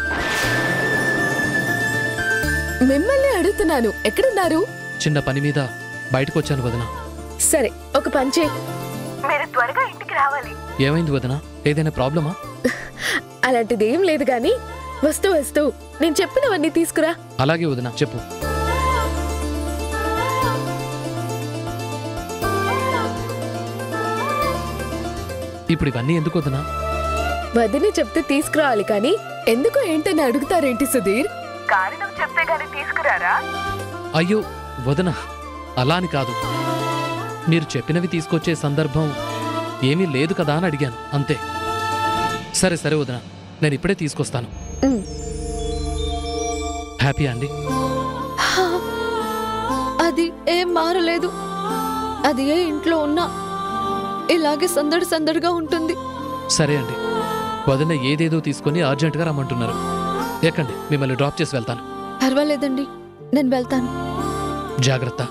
మిమ్మల్ని అడుగుతున్నాను, ఎక్కడున్నారు?
చిన్న పని మీద బయటకు వచ్చాను వదన.
సరే, ఒక పని చేయి.
మీరు త్వరగా ఇంటికి రావాలి.
ఏమైంది వదన? ఏదైనా ప్రాబ్లమా?
అలాంటిదేం లేదు గాని వస్తూ వస్తూ నేను చెప్పినవన్నీ తీసుకురా.
అలాగే వదన, చెప్పు. ఇప్పుడు ఇవన్నీ ఎందుకు వదనా?
వదిన చెప్తే తీసుకురావాలి కానీ ఎందుకో ఏంటని అడుగుతారేంటి సుధీర్?
కారణం చెప్తే గానీ తీసుకురారా?
అయ్యో వదన, అలా అని కాదు. మీరు చెప్పినవి తీసుకొచ్చే సందర్భం ఏమీ లేదు కదా అని అడిగాను, అంతే. సరే సరే వదన, నేను ఇప్పుడే తీసుకొస్తాను. హ్యాపీ అండి?
అది ఏం మారలేదు. అది ఏ ఇంట్లో ఉన్నా ఇలాగే సందడి సందడిగా ఉంటుంది.
సరే అండి, వదిన ఏదేదో తీసుకొని అర్జెంటుగా రమ్మంటున్నారు. ఎక్కండి, మిమ్మల్ని డ్రాప్ చేసి వెళ్తాను.
పర్వాలేదండి, నేను వెళ్తాను.
జాగ్రత్త.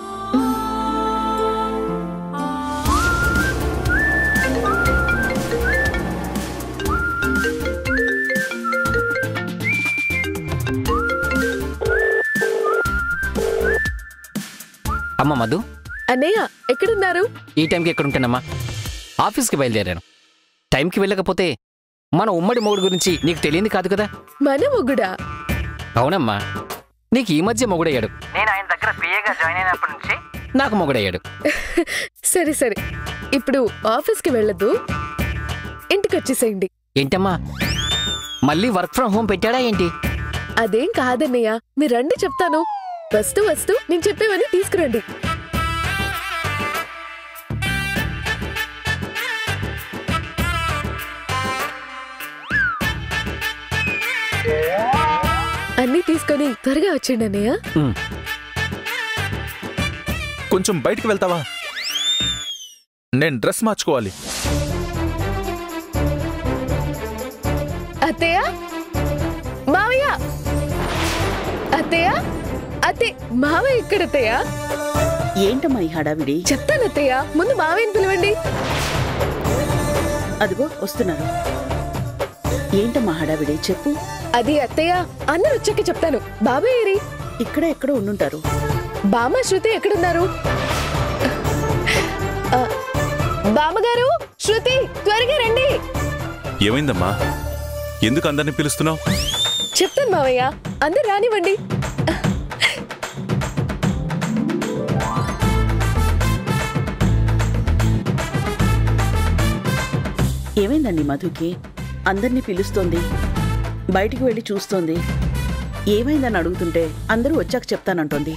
అమ్మ మధు,
అన్నయ్య ఎక్కడున్నారు?
ఈ టైంకి ఎక్కడుంటానమ్మా? ఆఫీస్కి బయలుదేరాను. టైంకి వెళ్ళకపోతే మన ఉమ్మడి మొగుడు గురించి నీకు తెలియంది కాదు కదా.
మన మొగుడా?
అవునమ్మా, నీకు ఈ మధ్య మొగుడయ్యాడు.
నేను ఆయన దగ్గర పిఏగా జాయిన్ అయినప్పటి నుంచి
నాకు మొగుడయ్యాడు.
సరే సరే, ఇప్పుడు ఆఫీస్కి వెళ్ళదు, ఇంటికి వచ్చేసేయండి.
ఏంటమ్మా, మళ్ళీ వర్క్ ఫ్రం హోమ్ పెట్టాడా ఏంటి?
అదేం కాదన్నయ్య, మీరు రండి చెప్తాను. వస్తూ వస్తూ నేను చెప్పేవని తీసుకురండి. అన్నీ తీసుకొని త్వరగా వచ్చేయండి అన్నయ్య.
కొంచెం బయటికి వెళ్తావా? నేను డ్రెస్ మార్చుకోవాలి.
అత్తయ్య, మావయ్య, అత్తయ్య, అత్తే, మావయ్య ఇక్కడ. అత్తయ్య,
ఏంటమ్మా ఈ హడావిడి?
చెప్తాను అత్తయ్య, ముందు మావయ్యని పిలవండి.
అదిగో వస్తున్నారు. ఏంటమ్మా హడావిడి, చెప్పు.
అది అత్తయ్య, అందరు వచ్చాక చెప్తాను. బాబాయ్ ఏరి?
ఇక్కడ ఎక్కడో ఉండుంటారు.
బామ్మ శృతి ఎక్కడున్నారు? బామ్మగారు, శృతి, త్వరగా రండి.
ఏమైందమ్మా? ఎందుకు అందరిని పిలుస్తున్నావు?
చెప్తాను మావయ్య, అందరు రానివ్వండి.
ఏమైందండి మధుకి? అందరినీ పిలుస్తోంది, బయటికి వెళ్ళి చూస్తోంది. ఏమైందని అడుగుతుంటే అందరూ వచ్చాక చెప్తానంటోంది.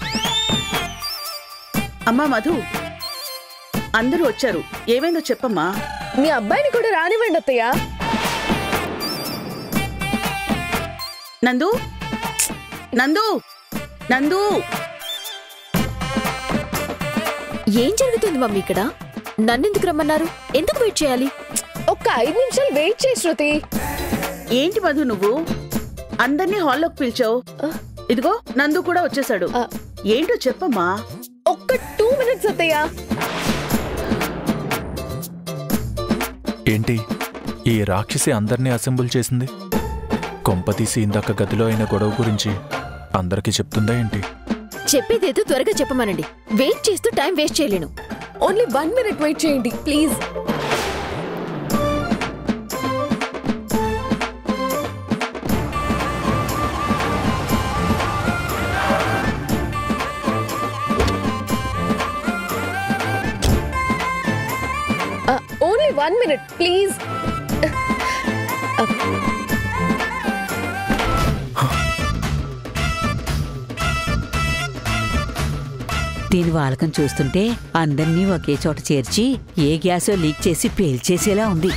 అమ్మా మధు, అందరూ వచ్చారు, ఏమైందో చెప్పమ్మా.
మీ అబ్బాయిని కూడా రానివ్వండి అత్తయ్య.
నందు, నందు, నందు.
ఏం జరుగుతుంది మమ్మీ ఇక్కడ? నన్నెందుకు రమ్మన్నారు? ఎందుకు వెయిట్ చేయాలి?
ఒక్క 5 నిమిషాలు వెయిట్ చేయి శృతి.
ఏంటి మధు నువ్వు అందరినీ హాల్లోకి పిలిచావు? ఇదిగో నందు కూడా వచ్చేసాడు. ఏంటో చెప్పమ్మా.
ఒక్క 2 మినిట్స్ అత్తయ్య.
ఏంటి ఈ రాక్షసి అందరినీ అసెంబుల్ చేసింది? కొంపతీసి ఇందాక గదిలో అయిన గొడవ గురించి అందరికీ చెప్తుందా ఏంటి?
చెప్పేదేదో త్వరగా చెప్పమనండి. వెయిట్ చేస్తూ టైం వేస్ట్ చేయలేను.
ఓన్లీ 1 మినిట్ వెయిట్ చేయండి ప్లీజ్. Only 1 minute please.
దీని వాలకం చూస్తుంటే అందర్నీ ఒకే చోట చేర్చి ఏ గ్యాసో లీక్ చేసి పేల్చేసేలా ఉంది.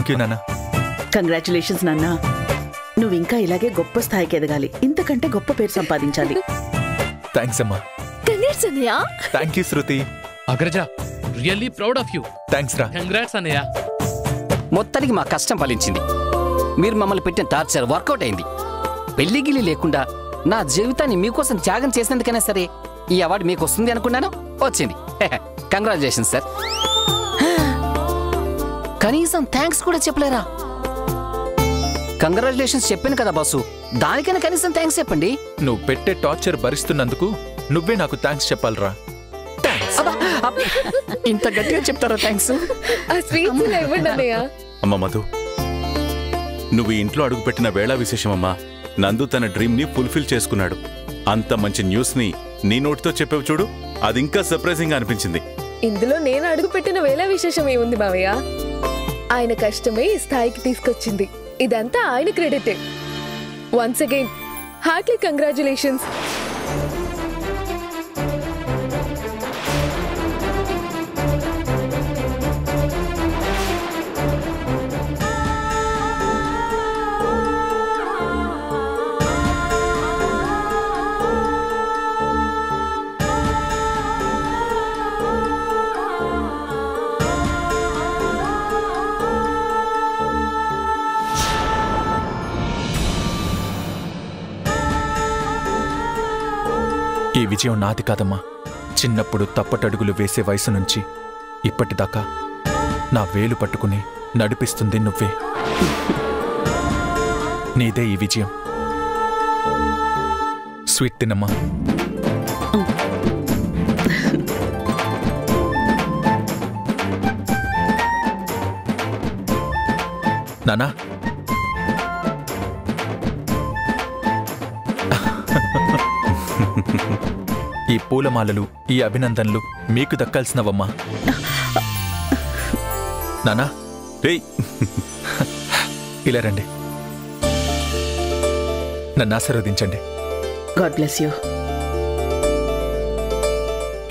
థ్యాంక్ యూ నాన్న.
కంగ్రాచులేషన్స్ నాన్న. నువ్వు ఇంకా ఇలాగే గొప్ప స్థాయికి ఎదగాలి, ఇంతకంటే గొప్ప పేరు సంపాదించాలి.
థ్యాంక్స్ అమ్మా.
కంగ్రాట్స్ అన్నయ్య.
Thank you Shruti.
Agraja, really proud of you.
Thanks రా.
కంగ్రాట్స్ అన్నయ్య.
మొత్తానికి మా కష్టం ఫలించింది. మీరు మమ్మల్ని పెట్టిన టార్చర్ వర్కౌట్ అయింది. పెళ్లి గిల్లి లేకుండా నా జీవితాన్ని మీకోసం త్యాగం చేసినందుకైనా సరే ఈ అవార్డు మీకు వస్తుంది అనుకున్నాను, వచ్చింది. Congratulations sir. కనీసం థ్యాంక్స్ కూడా చెప్పలేరా? కంగ్రాచులేషన్స్ చెప్పాను కదా బాసు, దానికైనా కనీసం థ్యాంక్స్ చెప్పండి.
నువ్వు పెట్టే టార్చర్ భరిస్తున్నందుకు నువ్వే నాకు థ్యాంక్స్ చెప్పాలరా.
ఇంత గట్టిగా చెప్తారా థ్యాంక్స్?
అమ్మ మధు, నువ్వు ఈ ఇంట్లో అడుగుపెట్టిన వేళ విశేషమమ్మా. నందు తన డ్రీమ్ ని ఫుల్ఫిల్ చేసుకున్నాడు. అంత మంచి న్యూస్ ని నీ నోటితో చెప్పావు చూడు, అది ఇంకా సర్ప్రైజింగ్ గా అనిపించింది.
ఇందులో నేను అడుగుపెట్టిన వేళ విశేషం ఏముంది మావయ్య? ఆయన కష్టమే ఈ స్థాయికి తీసుకొచ్చింది. ఇదంతా ఆయన క్రెడిటే. Once again heartily congratulations.
ఈ విజయం నాది కాదమ్మా. చిన్నప్పుడు తప్పటడుగులు వేసే వయసు నుంచి ఇప్పటిదాకా నా వేలు పట్టుకుని నడిపిస్తుంది నువ్వే. నీదే ఈ విజయం. స్వీట్ తినమ్మా. నానా, ఈ పూలమాలలు, ఈ అభినందనలు మీకు దక్కాల్సినవమ్మా. నానా, ఇలా రండి, నన్ను ఆశీర్వదించండి.
God bless you.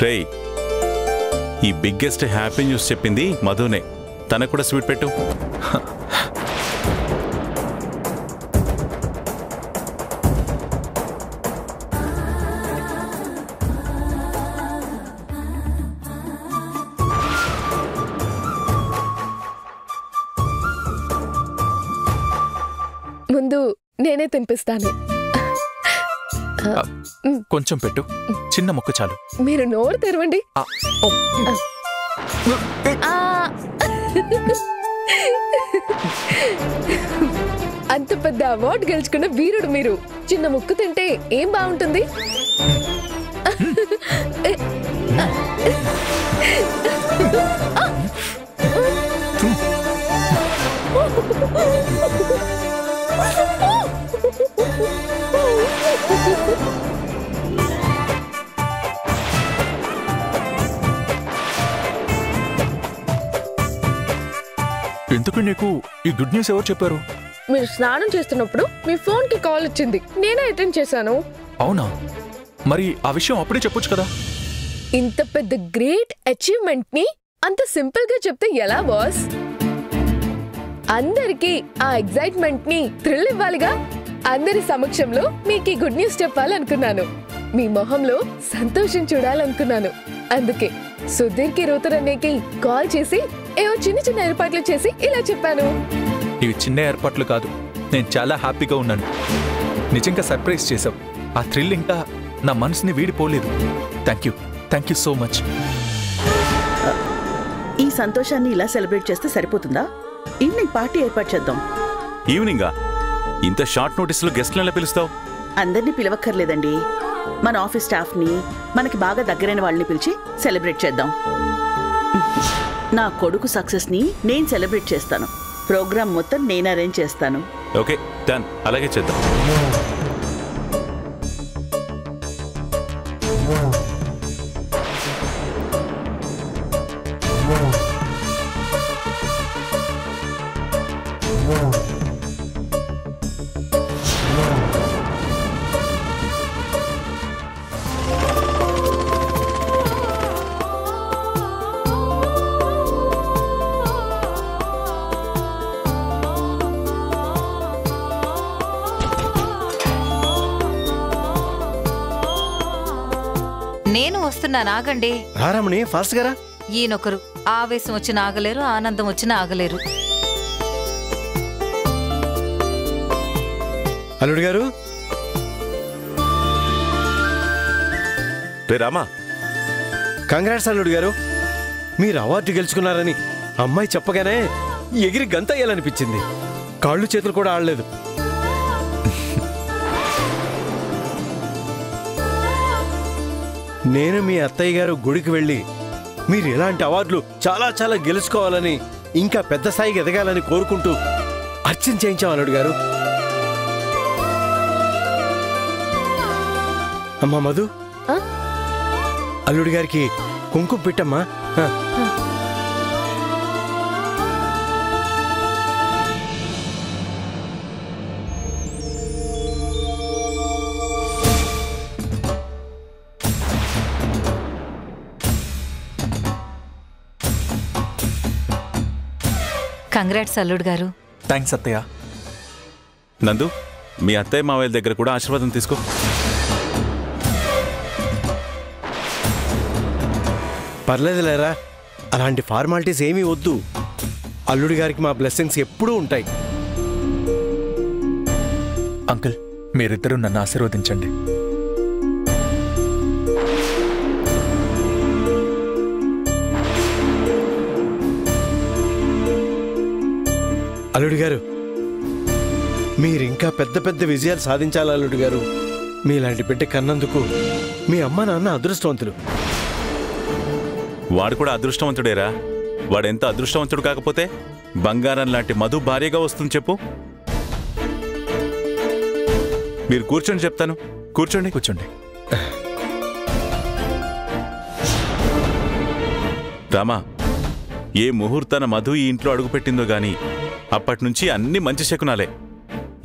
రేయ్, ఈ బిగ్గెస్ట్ హ్యాపీ న్యూస్ చెప్పింది మధునే. తనకు కూడా స్వీట్ పెట్టు.
ముందు నేనే తినిపిస్తాను.
కొంచెం పెట్టు, చిన్న ముక్క చాలు.
మీరు నోరు తెరవండి. అంత పెద్ద అవార్డు గెలుచుకున్న వీరుడు మీరు. చిన్న ముక్కు తింటే ఏం బాగుంటుంది?
ఎందుకు నీకు ఈ గుడ్ న్యూస్ ఎవరు చెప్పారు?
మీరు స్నానం చేస్తున్నప్పుడు మీ ఫోన్ కి కాల్ వచ్చింది, నేనే అటెండ్ చేశాను.
అవునా? మరి ఆ విషయం అప్పుడే చెప్పొచ్చు కదా.
ఇంత పెద్ద గ్రేట్ అచీవ్మెంట్ ని అంత సింపుల్ గా చెప్తే ఎలా బాస్? అందరికీ ఆ ఎగ్జైట్మెంట్ ని థ్రిల్ ఇవ్వాలిగా. అందరి సమక్షంలో మీకు ఈ గుడ్ న్యూస్ చెప్పాలనుకున్నాను. మీ మొహంలో సంతోషం చూడాలనుకున్నాను. అందుకే సుధీర్కి రూతరన్నయ్యకి కాల్ చేసి ఏవో చిన్న చిన్న ఏర్పాట్లు చేసి ఇలా చెప్పాను.
ఇవి చిన్న ఏర్పాట్లు కాదు, నేను చాలా హ్యాపీగా ఉన్నాను. నిజంగా సర్ప్రైజ్ చేశావు. ఆ థ్రిల్ ఇంకా నా మనసుని వీడిపోలేదు. Thank you so much.
ఈ సంతోషాన్ని ఇలా సెలబ్రేట్ చేస్తే సరిపోతుందా? ఈవినింగ్ పార్టీ ఏర్పాటు చేద్దాం.
ఈవినింగా? ఇంత షార్ట్ నోటీస్లో గెస్ట్లను ఎలా పిలుస్తావు?
అందరినీ పిలవక్కర్లేదండి. మన ఆఫీస్ స్టాఫ్ని, మనకి బాగా దగ్గరైన వాళ్ళని పిలిచి సెలబ్రేట్ చేద్దాం. నా కొడుకు సక్సెస్ని నేను సెలబ్రేట్ చేస్తాను. ప్రోగ్రామ్ మొత్తం నేను అరేంజ్ చేస్తాను.
Okay, done. అలాగే చేద్దాం.
వస్తున్నాను ఆగండి.
రారమణి ఫాస్ట్ గారా.
ఈయనొకరు ఆవేశం వచ్చిన ఆగలేరు, ఆనందం వచ్చిన ఆగలేరు.
అల్లుడు గారు.
రే రామా.
కంగ్రాట్స్ అల్లుడు గారు, మీరు అవార్డు గెలుచుకున్నారని అమ్మాయి చెప్పగానే ఎగిరి గంతయ్యాలనిపించింది. కాళ్ళు చేతులు కూడా ఆడలేదు. నేను మీ అత్తయ్య గారు గుడికి వెళ్ళి మీరు ఇలాంటి అవార్డులు చాలా చాలా గెలుచుకోవాలని, ఇంకా పెద్ద స్థాయికి ఎదగాలని కోరుకుంటూ అర్చన చేయించాం అల్లుడు గారు. అమ్మా మధు, అల్లుడి గారికి కుంకుమ పెట్టమ్మా.
కంగ్రాట్స్ అల్లుడు గారు.
థ్యాంక్స్ అత్తయ్య.
నందు, మీ అత్తయ్య మావయ్య దగ్గర కూడా ఆశీర్వాదం తీసుకో.
పర్లేదు లేరా, అలాంటి ఫార్మాలిటీస్ ఏమీ వద్దు. అల్లుడి గారికి మా బ్లెస్సింగ్స్ ఎప్పుడూ ఉంటాయి.
అంకుల్, మీరిద్దరూ నన్ను ఆశీర్వదించండి.
అల్లుడు గారు, మీరింకా పెద్ద పెద్ద విజయాలు సాధించాలి అల్లుడు గారు. మీలాంటి బిడ్డ కన్నందుకు మీ అమ్మ నాన్న అదృష్టవంతులు.
వాడు కూడా అదృష్టవంతుడేరా. వాడెంత అదృష్టవంతుడు కాకపోతే బంగారం లాంటి మధు భార్యగా వస్తుంది చెప్పు. మీరు కూర్చొని చెప్తాను. కూర్చోండి.
కూర్చోండి.
రామా, ఏ ముహూర్తాన మధు ఈ ఇంట్లో అడుగుపెట్టిందో గాని అప్పటినుంచి అన్ని మంచి శకునాలే.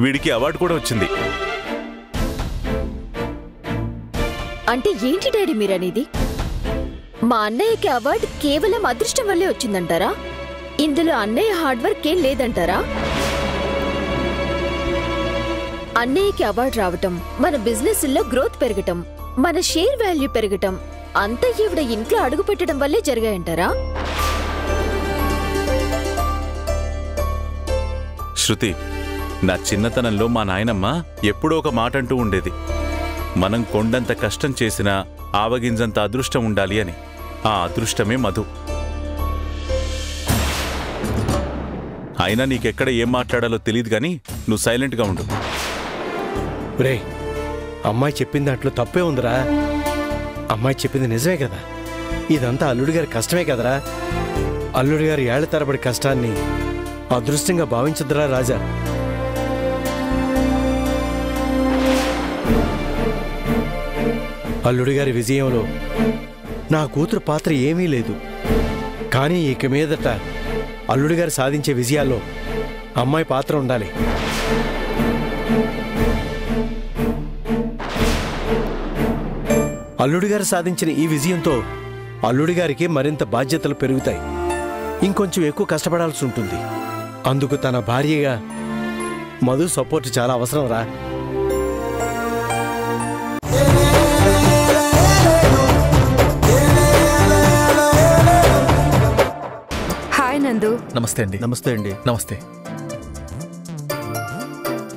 వీడికి అవార్డు కూడా వచ్చింది.
అంటే ఏంటి డాడీ మీరనేది? మా అన్నయ్యకి అవార్డు కేవలం అదృష్టం వల్లే వచ్చిందంటారా? ఇందులో అన్నయ్య హార్డ్ వర్క్ ఏం లేదంటారా? అన్నయ్యకి అవార్డు రావటం, మన బిజినెస్ లో గ్రోత్ పెరగటం, మన షేర్ వాల్యూ పెరగటం అంతా ఈవిడ ఇంట్లో అడుగు పెట్టడం వల్లే జరిగాయంటారా?
శృతి, నా చిన్నతనంలో మా నాయనమ్మ ఎప్పుడో ఒక మాట అంటూ ఉండేది, మనం కొండంత కష్టం చేసినా ఆవగింజంత అదృష్టం ఉండాలి అని. ఆ అదృష్టమే మధు. అయినా నీకెక్కడ ఏం మాట్లాడాలో తెలియదు గాని నువ్వు సైలెంట్గా ఉండు.
రే, అమ్మాయి చెప్పిన దాంట్లో తప్పే ఉందిరా. అమ్మాయి చెప్పింది నిజమే కదా. ఇదంతా అల్లుడి గారి కష్టమే కదరా. అల్లుడి గారి ఏళ్ల తరబడి కష్టాన్ని అదృష్టంగా భావించద్దురా రాజా. అల్లుడి గారి విజయంలో నా కూతురు పాత్ర ఏమీ లేదు. కానీ ఇక మీదట అల్లుడి గారు సాధించే విజయాల్లో అమ్మాయి పాత్ర ఉండాలి. అల్లుడి గారు సాధించిన ఈ విజయంతో అల్లుడి గారికి మరింత బాధ్యతలు పెరుగుతాయి. ఇంకొంచెం ఎక్కువ కష్టపడాల్సి ఉంటుంది. అందుకు తన భార్యగా మధు సపోర్ట్ చాలా అవసరం రా.
హాయ్ నందు.
నమస్తే అండి.
నమస్తే అండి.
నమస్తే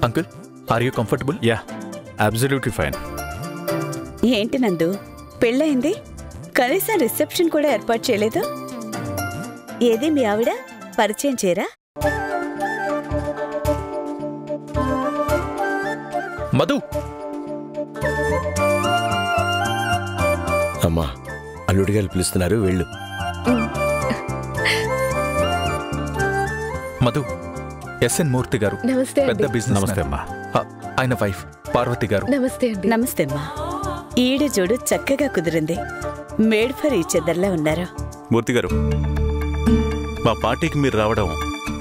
uncle. Are you comfortable?
Yeah, absolutely fine.
ఏంటి నందు, పెళ్ళయింది, కనీసం రిసెప్షన్ కూడా ఏర్పాటు చేయలేదు. ఏది మీ ఆవిడ పరిచయం చేయరా?
మధు.
అమ్మా, అల్లుడి గారు పిలుస్తున్నారు, వెళ్ళు.
మధు, ఎస్ఎన్ మూర్తి గారు,
నమస్తే అండి.
పెద్ద బిజినెస్.
నమస్తే అమ్మా.
ఆయన వైఫ్ పార్వతి గారు.
నమస్తే అండి.
నమస్తే అమ్మా. ఈడ జోడు చక్కగా కుదిరింది. మేడ్ ఫర్ ఈచ్ అదర్లా ఉన్నారు.
మూర్తి గారు, మా పార్టీకి మీరు రావడం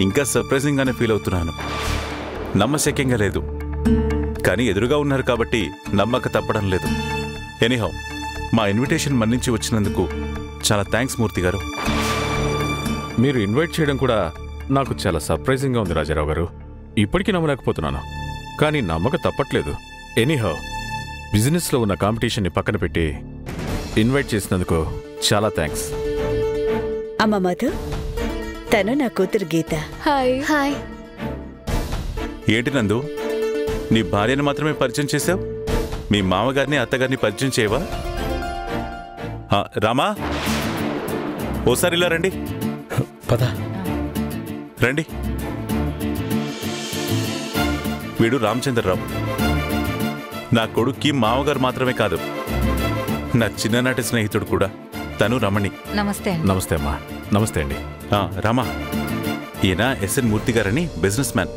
ఇంకా సర్ప్రైజింగ్ గానే ఫీల్ అవుతున్నాను. నమ్మశక్యంగా లేదు, కానీ ఎదురుగా ఉన్నారు కాబట్టి నమ్మక తప్పడం లేదు. ఎనీహౌ, మా ఇన్విటేషన్ మన్నించి వచ్చినందుకు చాలా థ్యాంక్స్ మూర్తి గారు.
మీరు ఇన్వైట్ చేయడం కూడా నాకు చాలా సర్ప్రైజింగ్గా ఉంది రాజారావు గారు. ఇప్పటికీ నమ్మలేకపోతున్నాను, కానీ నమ్మక తప్పట్లేదు. ఎనీహౌ, బిజినెస్లో ఉన్న కాంపిటీషన్ని పక్కన పెట్టి ఇన్వైట్ చేసినందుకు చాలా థ్యాంక్స్.
అమ్మ మధు, తను నా కూతురు గీత.
హాయ్.
హాయ్.
ఏంటి నందు, నీ భార్యను మాత్రమే పరిచయం చేసావు? మీ మామగారిని అత్తగారిని పరిచయం చేయవా? రామా, ఓసారి ఇలా రండి.
పద
రండి. వీడు రామచంద్రరావు, నా కొడుక్కి మామగారు మాత్రమే కాదు, నా చిన్ననాటి స్నేహితుడు కూడా. తను రమణి.
నమస్తే.
నమస్తే అమ్మా. నమస్తే అండి.
రామా, ఈయన ఎస్ఎన్ మూర్తి గారని బిజినెస్ మ్యాన్,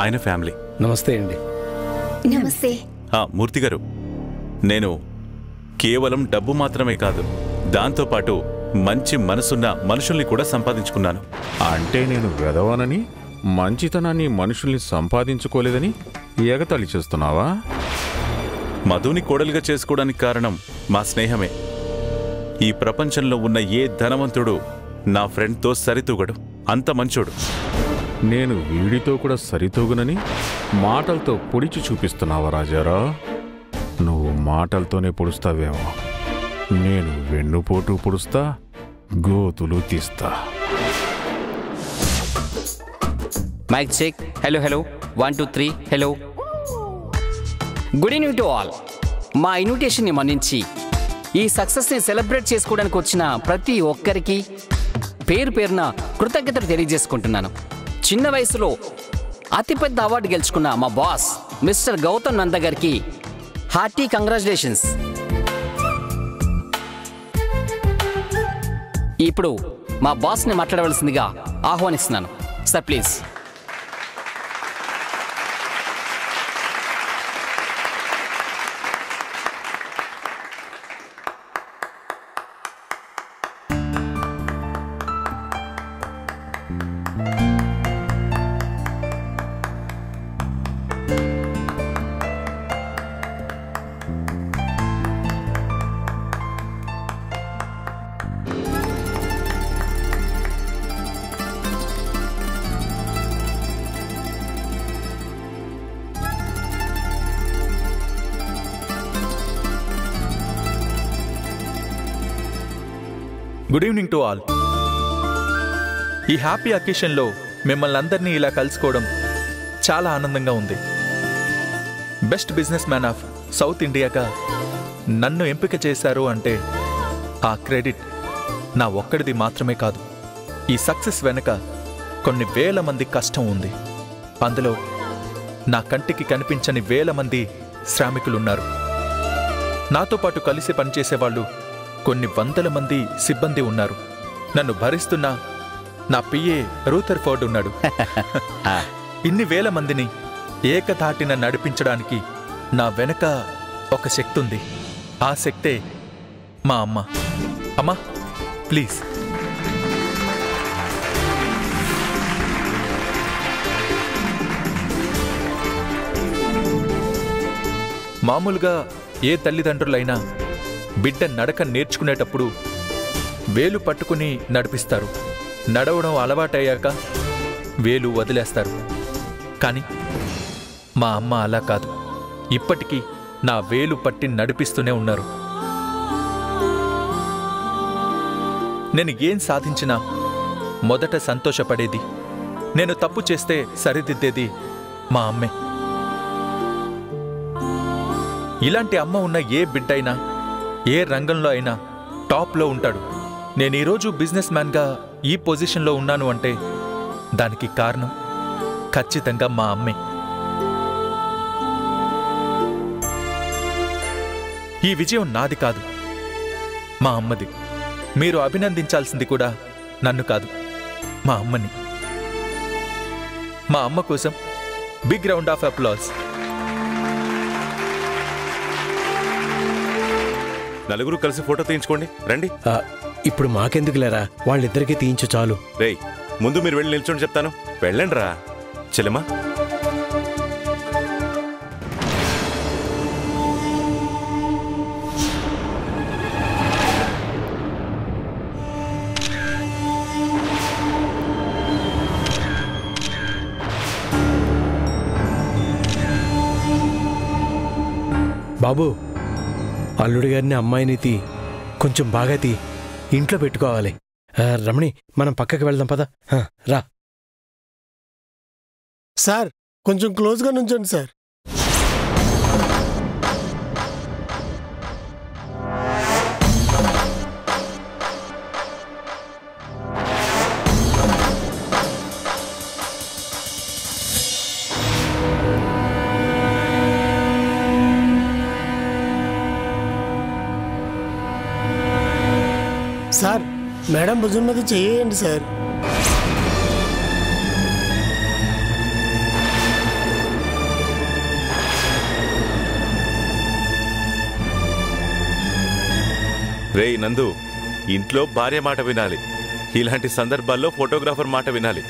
ఆయన ఫ్యామిలీ.
నమస్తే అండి.
నమస్తే.
మూర్తి గారు, నేను కేవలం డబ్బు మాత్రమే కాదు, దాంతోపాటు మంచి మనసున్న మనుషుల్ని కూడా సంపాదించుకున్నాను.
అంటే నేను వెదవనని, మంచితనాన్ని మనుషుల్ని సంపాదించుకోలేదని ఎగతాళి చేస్తున్నావా?
మధుని కోడలుగా చేసుకోవడానికి కారణం మా స్నేహమే. ఈ ప్రపంచంలో ఉన్న ఏ ధనవంతుడు నా ఫ్రెండ్తో సరితూగడు, అంత మంచోడు.
నేను వీడితో కూడా సరితూగునని మాటలతో పొడిచి చూపిస్తున్నావా రాజారా? నువ్వు మాటలతోనే పొడుస్తావేమో, నేను వెన్నుపోటు పొడుస్తా, గోతులు తీస్తా.
Mike check. Hello hello, 1 2 3. Hello, good evening to all. మా ఇన్విటేషన్ని మన్నించి ఈ సక్సెస్ని సెలబ్రేట్ చేసుకోవడానికి వచ్చిన ప్రతి ఒక్కరికి పేరు పేరున కృతజ్ఞతలు తెలియజేసుకుంటున్నాను. చిన్న వయసులో అతిపెద్ద అవార్డు గెలుచుకున్న మా బాస్ మిస్టర్ గౌతమ్ నంద గారికి హార్టీ కంగ్రాచులేషన్స్. ఇప్పుడు మా బాస్ని మాట్లాడవలసిందిగా ఆహ్వానిస్తున్నాను. Sir please.
Good evening to all. ఈ హ్యాపీ అకేషన్లో మిమ్మల్ని అందరినీ ఇలా కలుసుకోవడం చాలా ఆనందంగా ఉంది. Best businessman of South ఇండియాగా నన్ను ఎంపిక చేశారు అంటే ఆ క్రెడిట్ నా ఒక్కడిది మాత్రమే కాదు. ఈ సక్సెస్ వెనుక కొన్ని వేల మంది కష్టం ఉంది. అందులో నా కంటికి కనిపించని వేల మంది శ్రామికులున్నారు. నాతో పాటు కలిసి పనిచేసేవాళ్ళు కొన్ని వందల మంది సిబ్బంది ఉన్నారు. నన్ను భరిస్తున్న నా పిఏ రూథర్ఫోర్డ్ ఉన్నాడు. ఇన్ని వేల మందిని ఏకధాటిన నడిపించడానికి నా వెనక ఒక శక్తి ఉంది. ఆ శక్తే మా అమ్మ. అమ్మా ప్లీజ్. మామూలుగా ఏ తల్లిదండ్రులైనా బిడ్డ నడక నేర్చుకునేటప్పుడు వేలు పట్టుకుని నడిపిస్తారు. నడవడం అలవాటయ్యాక వేలు వదిలేస్తారు. కానీ మా అమ్మ అలా కాదు. ఇప్పటికీ నా వేలు పట్టి నడిపిస్తూనే ఉన్నారు. నేను ఏం సాధించినా మొదట సంతోషపడేది, నేను తప్పు చేస్తే సరిదిద్దేది మా అమ్మే. ఇలాంటి అమ్మ ఉన్న ఏ బిడ్డైనా ఏ రంగంలో అయినా టాప్లో ఉంటాడు. నేను ఈరోజు బిజినెస్ మ్యాన్గా ఈ పొజిషన్లో ఉన్నాను అంటే దానికి కారణం ఖచ్చితంగా మా అమ్మే. ఈ విజయం నాది కాదు, మా అమ్మది. మీరు అభినందించాల్సింది కూడా నన్ను కాదు, మా అమ్మని. మా అమ్మ కోసం బిగ్ రౌండ్ ఆఫ్ అప్లాస్.
నలుగురు కలిసి ఫోటో తీయించుకోండి, రండి.
ఇప్పుడు మాకెందుకు లేరా, వాళ్ళిద్దరికీ తీయించు చాలు.
రేయ్, ముందు మీరు వెళ్ళి నిల్చోండి, చెప్తాను. వెళ్ళండి రా చెల్లెమ్మా.
బాబు, అల్లుడి గారిని అమ్మాయిని కొంచెం బాగా తీ, ఇంట్లో పెట్టుకోవాలి. రమణి, మనం పక్కకి వెళ్దాం పద. రా.
సార్ కొంచెం క్లోజ్గా నుంచండి సార్. సార్ మేడం భుజం మీద చేయండి సార్.
రేయ్ నందు, ఇంట్లో భార్య మాట వినాలి. ఇలాంటి సందర్భాల్లో ఫోటోగ్రాఫర్ మాట వినాలి.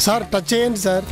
సార్ టచ్ చేయండి సార్.